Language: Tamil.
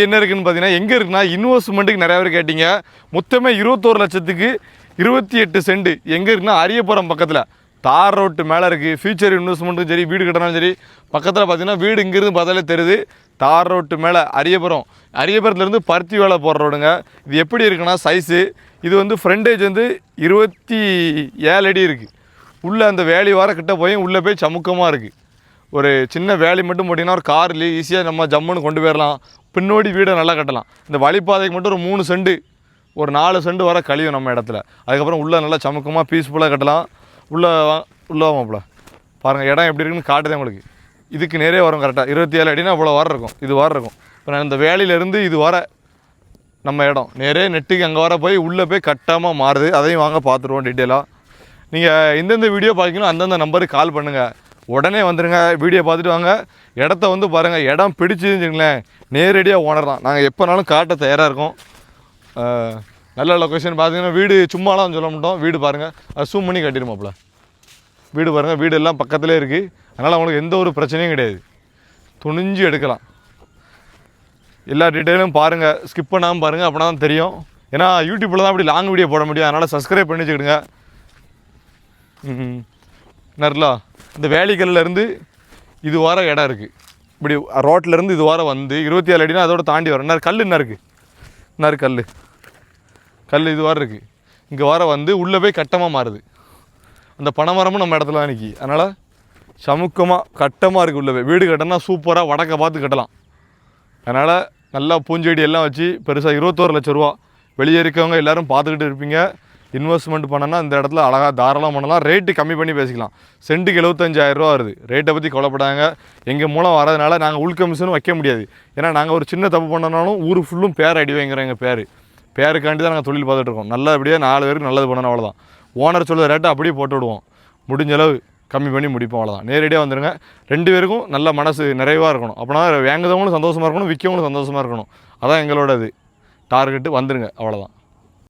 என்ன இருக்குன்னு பார்த்தீங்கன்னா எங்கே இருக்குன்னா இன்வெஸ்ட்மெண்ட்டுக்கு நிறைய பேர் கேட்டிங்க. மொத்தமே 21 லட்சத்துக்கு 28 சென்ட் எங்கே இருக்குன்னா அரியபுரம் பக்கத்தில் தார் ரோட்டு மேலே இருக்குது. ஃபியூச்சர் இன்வெஸ்ட்மெண்ட்டும் சரி வீடு கட்டினாலும் சரி பக்கத்தில் பார்த்தீங்கன்னா வீடு இங்கேருந்து பார்த்தாலே தெரியுது. தார் ரோட்டு மேலே அரியபுரத்துலேருந்து பருத்தி வேலை போடுற ரோடுங்க. இது எப்படி இருக்குன்னா சைஸு இது வந்து ஃப்ரண்டேஜ் வந்து 27 அடி இருக்குது. உள்ளே அந்த வேலி வார கிட்ட போய் உள்ளே போய் சமுக்கமாக இருக்குது. ஒரு சின்ன வேலி மட்டும் போட்டிங்கன்னா ஒரு கார்லேயே ஈஸியாக நம்ம ஜம்முன்னு கொண்டு போயிடலாம். பின்னோடி வீடை நல்லா கட்டலாம். இந்த வழிப்பாதைக்கு மட்டும் ஒரு 3 சென்ட் ஒரு 4 சென்ட் வர கழியும் நம்ம இடத்துல. அதுக்கப்புறம் உள்ளே நல்லா சமுக்கமாக பீஸ்ஃபுல்லாக கட்டலாம். உள்ளே மாப்பிள்ள பாருங்கள் இடம் எப்படி இருக்குன்னு காட்டுதே உங்களுக்கு. இதுக்கு நிறைய வரும் கரெக்டாக 27 அடினா அவ்வளோ வாரம் இருக்கும். இது வாரம் இருக்கும். இப்போ நான் இந்த வேலையிலேருந்து இது வர நம்ம இடம் நிறைய நெட்டுக்கு அங்கே வர போய் உள்ளே போய் கட்டாமல் மாறுது. அதையும் வாங்க பார்த்துருவோம் டீட்டெயிலாக. நீங்கள் எந்தெந்த வீடியோ பார்க்கணும் அந்தந்த நம்பருக்கு கால் பண்ணுங்கள். உடனே வந்துடுங்க. வீடியோ பார்த்துட்டு வாங்க. இடத்த வந்து பாருங்கள். இடம் பிடிச்சிதுன்னு வச்சுங்களேன் நேரடியாக ஓனர் தான். நாங்கள் எப்போனாலும் காட்ட தயாராக இருக்கோம். நல்ல லொக்கேஷன் பார்த்தீங்கன்னா வீடு சும்மாலாம் சொல்ல மாட்டோம். வீடு பாருங்கள். அது ஜூம் பண்ணி கட்டிடுமாப்ல. வீடு பாருங்கள். வீடு எல்லாம் பக்கத்துலேயே இருக்குது. அதனால் அவங்களுக்கு எந்த ஒரு பிரச்சனையும் கிடையாது. துணிஞ்சு எடுக்கலாம். எல்லா டீட்டெயிலும் பாருங்கள். ஸ்கிப் பண்ணாமல் பாருங்கள். அப்படின்னா தான் தெரியும். ஏன்னா யூடியூப்பில் தான் அப்படி லாங் வீடியோ போட முடியும். அதனால் சப்ஸ்கிரைப் பண்ணி வச்சுக்கிடுங்க. நர்லா இந்த வேலிக்கல்லேருந்து இது வார இடம் இருக்குது. இப்படி ரோட்லேருந்து இது வாரம் வந்து 27 அடினா அதோட தாண்டி வரும். இன்னும் கல் என்ன இருக்குது? இன்னும் கல் இது வாரம் இருக்குது. இங்கே வார வந்து உள்ளே போய் கட்டமாக மாறுது. அந்த பனைமரமும் நம்ம இடத்துல தான் நிற்கி. அதனால் சமுக்கமாக கட்டமாக இருக்குது. உள்ளே போய் வீடு கட்டினா சூப்பராக வடக்க பார்த்து கட்டலாம். அதனால் நல்லா பூஞ்செடி எல்லாம் வச்சு பெருசாக 21 லட்ச ரூபா. வெளியே இருக்கவங்க எல்லோரும் பார்த்துக்கிட்டு இருப்பீங்க. இன்வெஸ்ட்மெண்ட் பண்ணனா இந்த இடத்துல அழகாக தாராளமாக பண்ணலாம். ரேட்டு கம்மி பண்ணி பேசிக்கலாம். சென்ட்டுக்கு 75,000 ரூபா வருது. ரேட்டை பற்றி கவலைப்படாங்க. எங்கள் மூலம் வரதுனால நாங்கள் உள் கமிஷனும் வைக்க முடியாது. ஏன்னா நாங்கள் ஒரு சின்ன தப்பு பண்ணனாலும் ஊர் ஃபுல்லும் பேர் அடி வைங்கிறோம். எங்கள் பேருக்காண்டி தான் நாங்கள் தொழில் பார்த்துட்டு இருக்கோம். நல்லபடியாக 4 பேருக்கு நல்லது பண்ணணும். அவ்வளோதான். ஓனர் சொல்கிற ரேட்டை அப்படியே போட்டு விடுவோம். முடிஞ்ச அளவு கம்மி பண்ணி முடிப்போம். அவ்வளோதான். நேரடியாக வந்துடுங்க. 2 பேருக்கும் நல்ல மனசு நிறைவாக இருக்கணும். அப்படின்னா வாங்குறவங்களும் சந்தோஷமாக இருக்கணும், விற்கவங்களும் சந்தோஷமாக இருக்கணும். அதான் எங்களோட இது டார்கெட்டு. வந்துடுங்க. அவ்வளோதான்.